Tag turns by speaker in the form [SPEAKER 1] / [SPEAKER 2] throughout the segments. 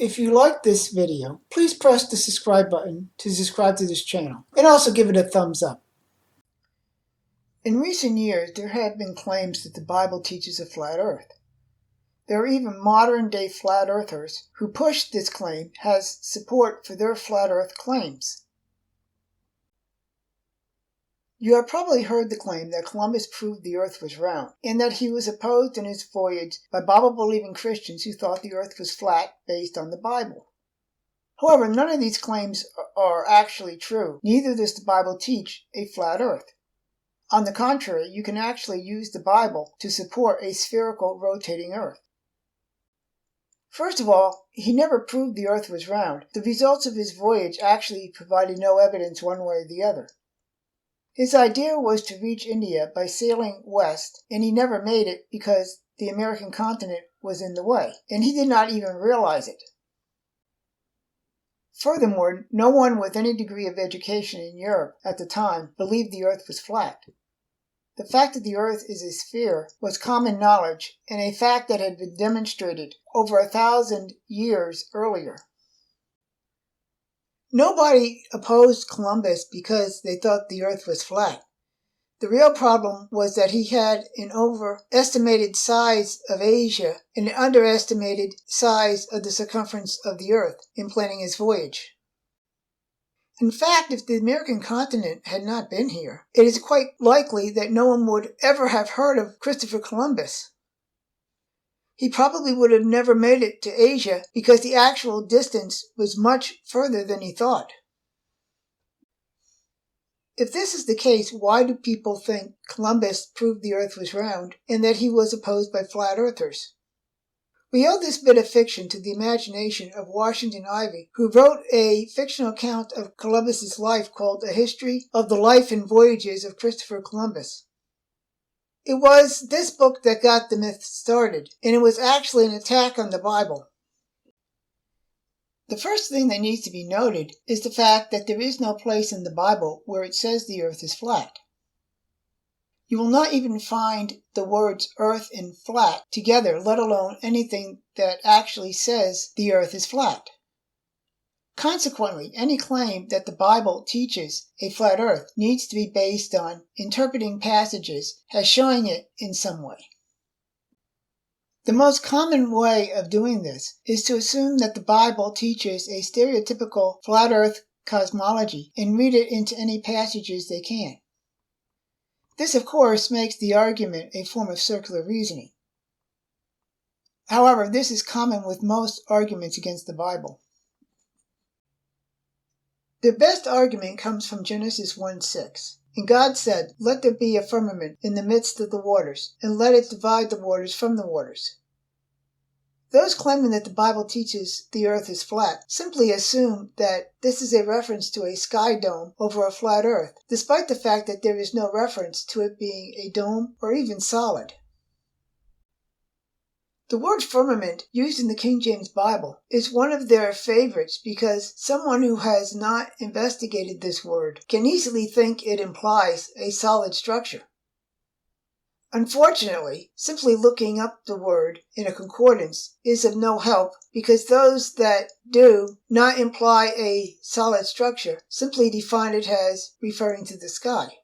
[SPEAKER 1] If you like this video, please press the subscribe button to subscribe to this channel, and also give it a thumbs up. In recent years, there have been claims that the Bible teaches a flat earth. There are even modern-day flat earthers who push this claim as support for their flat earth claims. You have probably heard the claim that Columbus proved the earth was round, and that he was opposed in his voyage by Bible-believing Christians who thought the earth was flat based on the Bible. However, none of these claims are actually true. Neither does the Bible teach a flat earth. On the contrary, you can actually use the Bible to support a spherical rotating earth. First of all, he never proved the earth was round. The results of his voyage actually provided no evidence one way or the other. His idea was to reach India by sailing west, and he never made it because the American continent was in the way, and he did not even realize it. Furthermore, no one with any degree of education in Europe at the time believed the earth was flat. The fact that the earth is a sphere was common knowledge, and a fact that had been demonstrated over 1,000 years earlier. Nobody opposed Columbus because they thought the earth was flat. The real problem was that he had an overestimated size of Asia and an underestimated size of the circumference of the earth in planning his voyage. In fact, if the American continent had not been here, it is quite likely that no one would ever have heard of Christopher Columbus. He probably would have never made it to Asia because the actual distance was much further than he thought. If this is the case, why do people think Columbus proved the earth was round and that he was opposed by flat earthers? We owe this bit of fiction to the imagination of Washington Ivey, who wrote a fictional account of Columbus's life called A History of the Life and Voyages of Christopher Columbus. It was this book that got the myth started, and it was actually an attack on the Bible. The first thing that needs to be noted is the fact that there is no place in the Bible where it says the earth is flat. You will not even find the words earth and flat together, let alone anything that actually says the earth is flat. Consequently, any claim that the Bible teaches a flat earth needs to be based on interpreting passages as showing it in some way. The most common way of doing this is to assume that the Bible teaches a stereotypical flat earth cosmology and read it into any passages they can. This, of course, makes the argument a form of circular reasoning. However, this is common with most arguments against the Bible. The best argument comes from Genesis 1:6. And God said, "Let there be a firmament in the midst of the waters, and let it divide the waters from the waters." Those claiming that the Bible teaches the earth is flat simply assume that this is a reference to a sky dome over a flat earth, despite the fact that there is no reference to it being a dome or even solid. The word firmament, used in the King James Bible, is one of their favorites because someone who has not investigated this word can easily think it implies a solid structure. Unfortunately, simply looking up the word in a concordance is of no help because those that do not imply a solid structure simply define it as referring to the sky.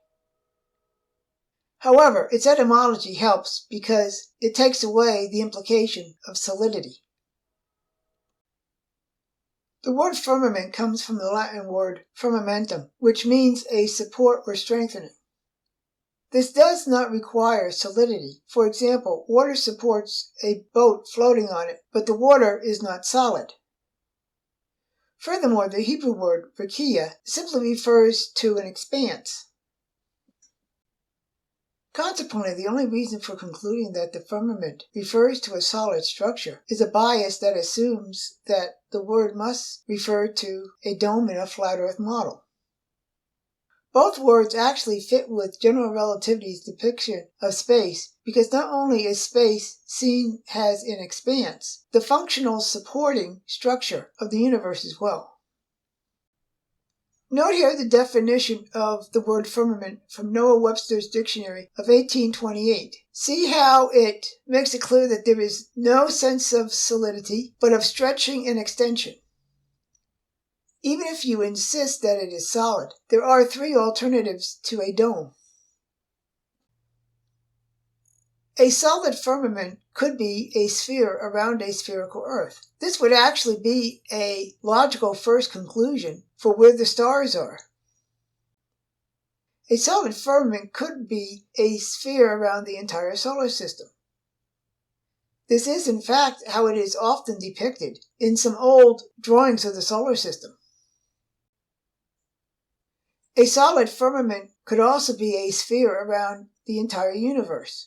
[SPEAKER 1] However, its etymology helps because it takes away the implication of solidity. The word firmament comes from the Latin word firmamentum, which means a support or strengthening. This does not require solidity. For example, water supports a boat floating on it, but the water is not solid. Furthermore, the Hebrew word rakia simply refers to an expanse. Consequently, the only reason for concluding that the firmament refers to a solid structure is a bias that assumes that the word must refer to a dome in a flat earth model. Both words actually fit with general relativity's depiction of space because not only is space seen as an expanse, the functional supporting structure of the universe as well. Note here the definition of the word firmament from Noah Webster's Dictionary of 1828. See how it makes it clear that there is no sense of solidity, but of stretching and extension. Even if you insist that it is solid, there are three alternatives to a dome. A solid firmament could be a sphere around a spherical Earth. This would actually be a logical first conclusion for where the stars are. A solid firmament could be a sphere around the entire solar system. This is, in fact, how it is often depicted in some old drawings of the solar system. A solid firmament could also be a sphere around the entire universe.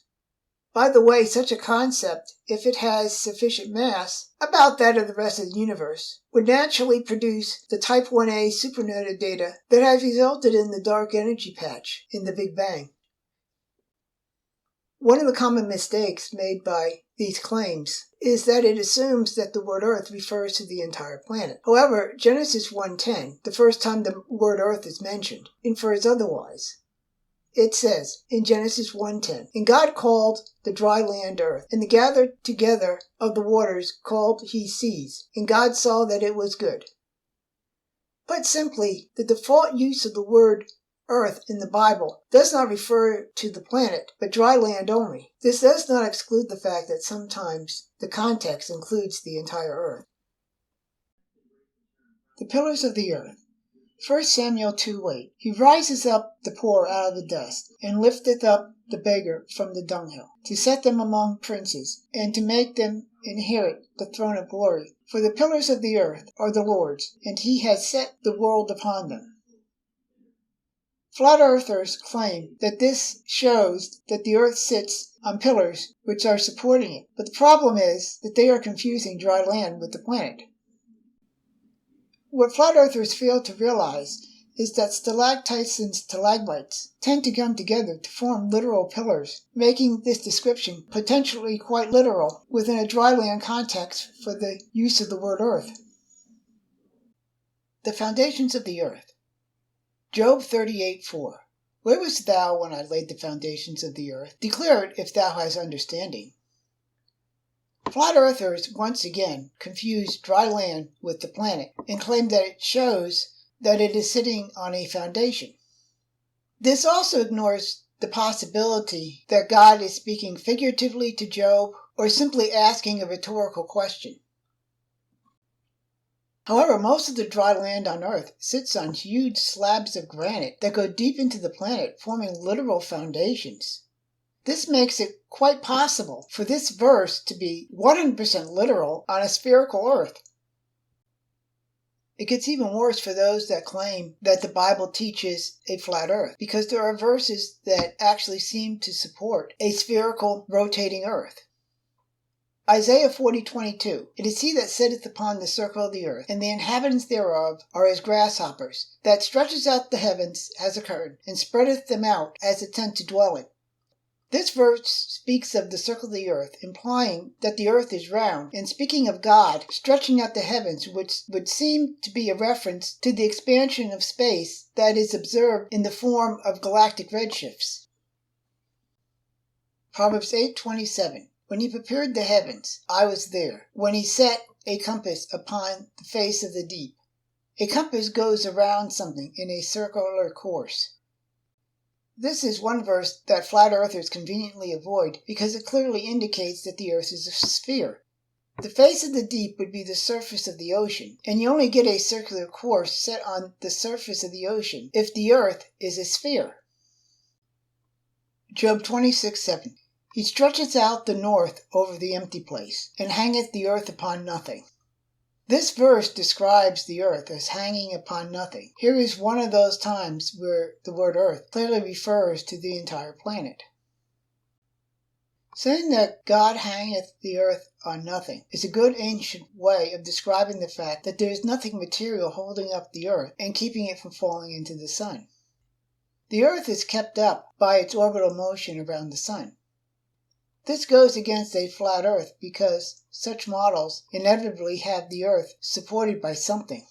[SPEAKER 1] By the way, such a concept, if it has sufficient mass, about that of the rest of the universe, would naturally produce the Type 1a supernova data that has resulted in the dark energy patch in the Big Bang. One of the common mistakes made by these claims is that it assumes that the word Earth refers to the entire planet. However, Genesis 1:10, the first time the word Earth is mentioned, infers otherwise. It says in Genesis 1:10, "And God called the dry land earth, and the gathered together of the waters called he seas. And God saw that it was good." Put simply, the default use of the word earth in the Bible does not refer to the planet, but dry land only. This does not exclude the fact that sometimes the context includes the entire earth. The pillars of the earth. 1 Samuel 2:8. He rises up the poor out of the dust, and lifteth up the beggar from the dunghill, to set them among princes, and to make them inherit the throne of glory. For the pillars of the earth are the Lord's, and he has set the world upon them. Flat earthers claim that this shows that the earth sits on pillars which are supporting it, but the problem is that they are confusing dry land with the planet. What flat earthers fail to realize is that stalactites and stalagmites tend to come together to form literal pillars, making this description potentially quite literal within a dry land context for the use of the word earth. The foundations of the earth. Job 38:4. Where wast thou when I laid the foundations of the earth? Declare it if thou hast understanding. Flat earthers once again confuse dry land with the planet and claim that it shows that it is sitting on a foundation. This also ignores the possibility that God is speaking figuratively to Job or simply asking a rhetorical question. However, most of the dry land on Earth sits on huge slabs of granite that go deep into the planet, forming literal foundations. This makes it quite possible for this verse to be 100% literal on a spherical Earth. It gets even worse for those that claim that the Bible teaches a flat Earth, because there are verses that actually seem to support a spherical, rotating Earth. Isaiah 40:22. It is he that sitteth upon the circle of the earth, and the inhabitants thereof are as grasshoppers, that stretches out the heavens as a curtain, and spreadeth them out as a tent to dwell in. This verse speaks of the circle of the earth, implying that the earth is round, and speaking of God stretching out the heavens, which would seem to be a reference to the expansion of space that is observed in the form of galactic redshifts. Proverbs 8:27. When he prepared the heavens, I was there. When he set a compass upon the face of the deep. A compass goes around something in a circular course. This is one verse that flat earthers conveniently avoid because it clearly indicates that the earth is a sphere. The face of the deep would be the surface of the ocean, and you only get a circular course set on the surface of the ocean if the earth is a sphere. Job 26:7. He stretcheth out the north over the empty place, and hangeth the earth upon nothing. This verse describes the earth as hanging upon nothing. Here is one of those times where the word earth clearly refers to the entire planet. Saying that God hangeth the earth on nothing is a good ancient way of describing the fact that there is nothing material holding up the earth and keeping it from falling into the sun. The earth is kept up by its orbital motion around the sun. This goes against a flat earth because such models inevitably have the earth supported by something.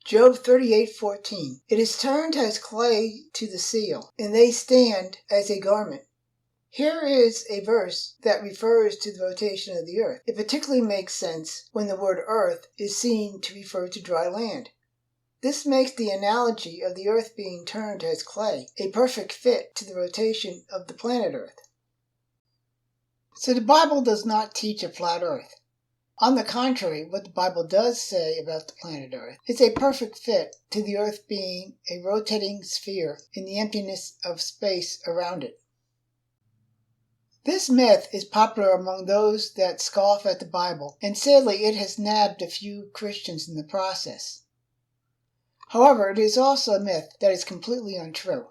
[SPEAKER 1] Job 38:14. It is turned as clay to the seal, and they stand as a garment. Here is a verse that refers to the rotation of the earth. It particularly makes sense when the word earth is seen to refer to dry land. This makes the analogy of the earth being turned as clay a perfect fit to the rotation of the planet Earth. So the Bible does not teach a flat earth. On the contrary, what the Bible does say about the planet Earth is a perfect fit to the earth being a rotating sphere in the emptiness of space around it. This myth is popular among those that scoff at the Bible, and sadly it has nabbed a few Christians in the process. However, it is also a myth that is completely untrue.